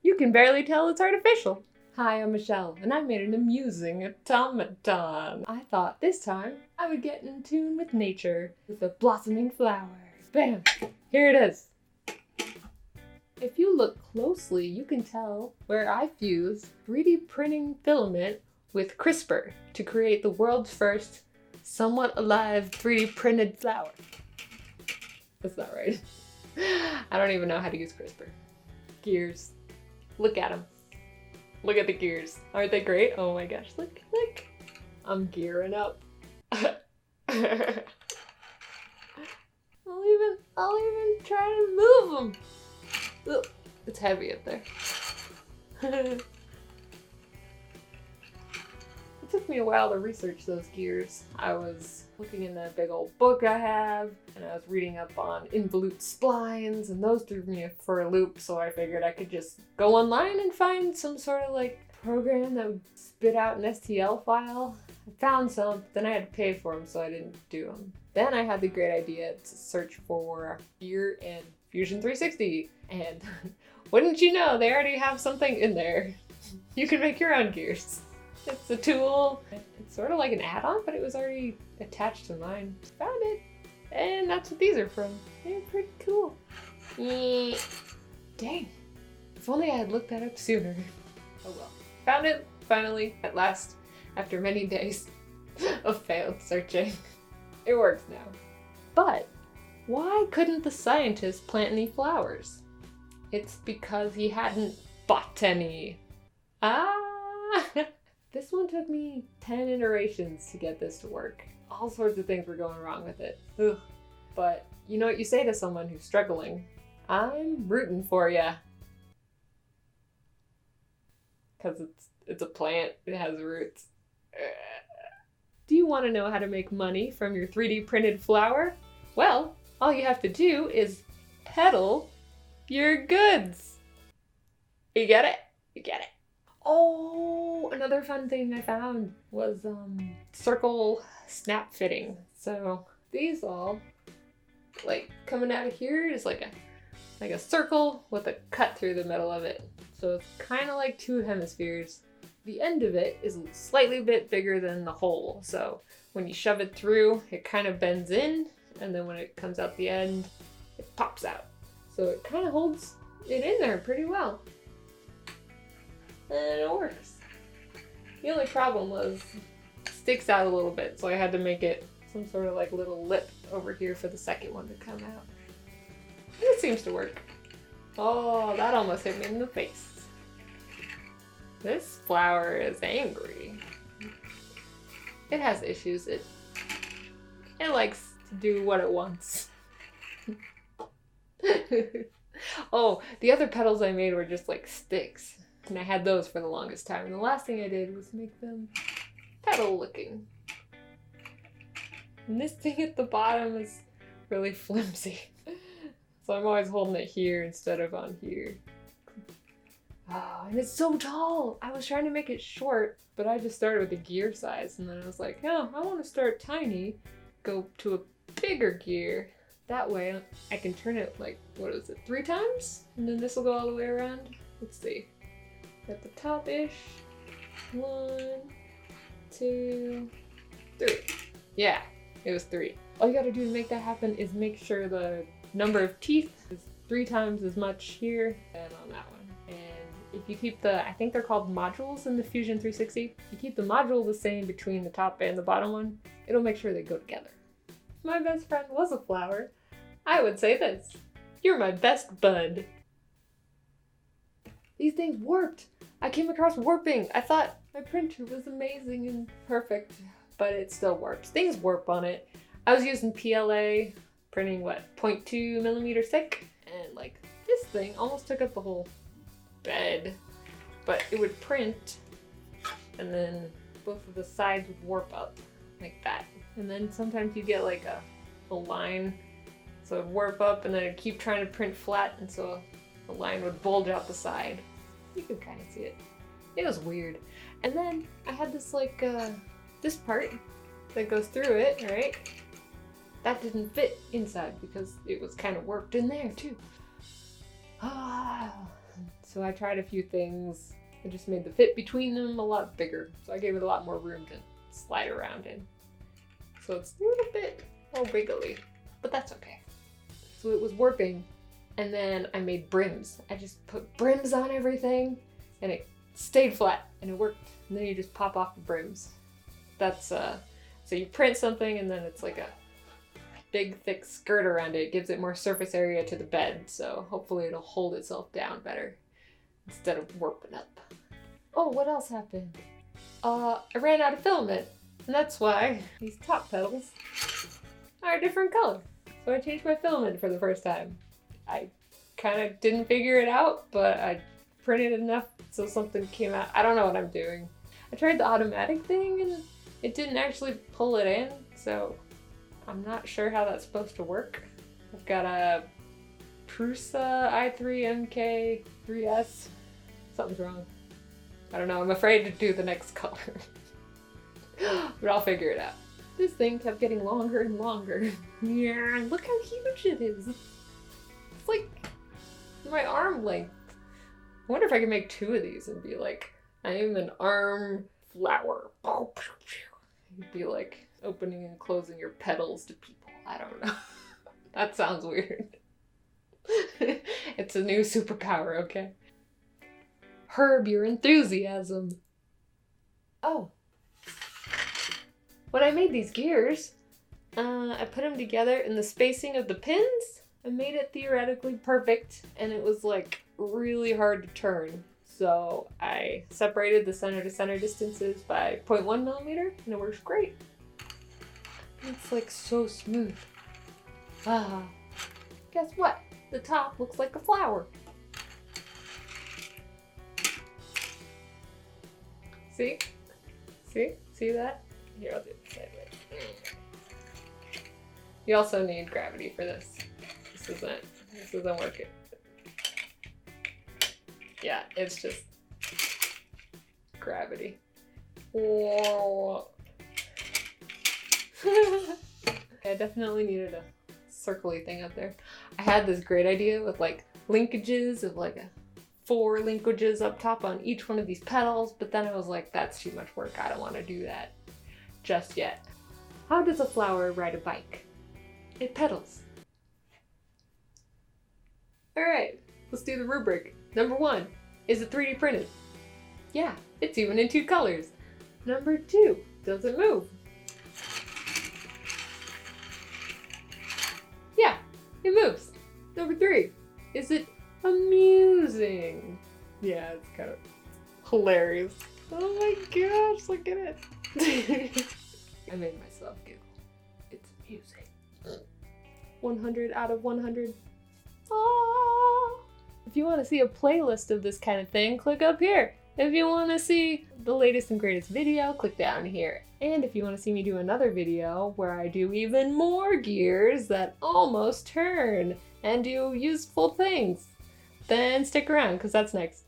You can barely tell it's artificial. Hi, I'm Michelle, and I made an amusing automaton. I thought this time I would get in tune with nature with a blossoming flower. Bam! Here it is. If you look closely, you can tell where I fused 3D printing filament with CRISPR to create the world's first somewhat alive 3D printed flower. That's not right. I don't even know how to use CRISPR. Gears. Look at them. Look at the gears. Aren't they great? Oh my gosh, look, look. I'm gearing up. I'll even try to move them. Ugh, it's heavy up there. It took me a while to research those gears. I was looking in that big old book I have, and I was reading up on involute splines, and those threw me for a loop, so I figured I could just go online and find some sort of like program that would spit out an STL file. I found some, but then I had to pay for them, so I didn't do them. Then I had the great idea to search for gear in Fusion 360, and wouldn't you know, they already have something in there. You can make your own gears. It's a tool. It's sort of like an add-on, but it was already attached to mine. Found it. And that's what these are from. They're pretty cool. Dang. If only I had looked that up sooner. Oh well. Found it, finally, at last, after many days of failed searching. It works now. But why couldn't the scientist plant any flowers? It's because he hadn't bought any. This one took me 10 iterations to get this to work. All sorts of things were going wrong with it. Ugh. But you know what you say to someone who's struggling? I'm rooting for ya. Because it's a plant, it has roots. Do you want to know how to make money from your 3D printed flower? Well, all you have to do is peddle your goods. You get it? You get it. Oh, another fun thing I found was circle snap fitting. So these all, like, coming out of here is like a circle with a cut through the middle of it. So it's kind of like two hemispheres. The end of it is slightly bit bigger than the hole. So when you shove it through, it kind of bends in, and then when it comes out the end, it pops out. So it kind of holds it in there pretty well. And it works. The only problem was it sticks out a little bit, so I had to make it some sort of like little lip over here for the second one to come out. It seems to work. Oh, that almost hit me in the face. This flower is angry. It has issues. It likes to do what it wants. Oh, the other petals I made were just like sticks. And I had those for the longest time. And the last thing I did was make them petal looking. And this thing at the bottom is really flimsy. So I'm always holding it here instead of on here. Oh, and it's so tall! I was trying to make it short, but I just started with the gear size. And then I was like, oh, I want to start tiny. Go to a bigger gear. That way I can turn it like, what is it, 3 times? And then this will go all the way around. Let's see. At the top-ish. 1, 2, 3. Yeah, it was 3. All you gotta do to make that happen is make sure the number of teeth is 3 times as much here and on that one. And if you keep I think they're called modules in the Fusion 360, you keep the module the same between the top and the bottom one, it'll make sure they go together. If my best friend was a flower, I would say this: you're my best bud. These things warped. I came across warping. I thought my printer was amazing and perfect, but it still warps. Things warp on it. I was using PLA, printing what, 0.2 millimeter thick, and like this thing almost took up the whole bed, but it would print, and then both of the sides would warp up like that. And then sometimes you get like a line, so it'd warp up, and then it'd keep trying to print flat, and so the line would bulge out the side. You can kind of see it. It was weird. And then I had this like, this part that goes through it, right? That didn't fit inside because it was kind of warped in there too. So I tried a few things. I just made the fit between them a lot bigger. So I gave it a lot more room to slide around in. So it's a little bit more wiggly, but that's okay. So it was warping, and then I made brims. I just put brims on everything, and it stayed flat, and it worked. And then you just pop off the brims. That's, so you print something, and then it's like a big thick skirt around it. It gives it more surface area to the bed, so hopefully it'll hold itself down better instead of warping up. Oh, what else happened? I ran out of filament, and that's why these top petals are a different color. So I changed my filament for the first time. I kind of didn't figure it out, but I printed enough so something came out. I don't know what I'm doing. I tried the automatic thing and it didn't actually pull it in, so I'm not sure how that's supposed to work. I've got a Prusa i3MK3S. Something's wrong. I don't know, I'm afraid to do the next color. But I'll figure it out. This thing kept getting longer and longer. Yeah, look how huge it is. It's like my arm length. I wonder if I can make 2 of these and be like, I'm an arm flower. You'd be like opening and closing your petals to people. I don't know. That sounds weird. It's a new superpower, okay? Herb your enthusiasm. Oh. When I made these gears, I put them together and the spacing of the pins, I made it theoretically perfect, and it was like really hard to turn. So I separated the center to center distances by 0.1 millimeter and it works great. It's like so smooth. Ah, guess what? The top looks like a flower. See? See? See that? Here, I'll do it sideways. You also need gravity for this. This isn't working. Yeah, it's just gravity. Whoa. I definitely needed a circle-y thing up there. I had this great idea with like linkages of like 4 linkages up top on each one of these petals, but then I was like, that's too much work. I don't want to do that just yet. How does a flower ride a bike? It pedals. All right, let's do the rubric. Number 1, is it 3D printed? Yeah, it's even in 2 colors. Number 2, does it move? Yeah, it moves. Number 3, is it amusing? Yeah, it's kind of hilarious. Oh my gosh, look at it. I made myself giggle. It's amusing. 100 out of 100. Ah. If you want to see a playlist of this kind of thing, click up here. If you want to see the latest and greatest video, click down here. And if you want to see me do another video where I do even more gears that almost turn and do useful things, then stick around because that's next.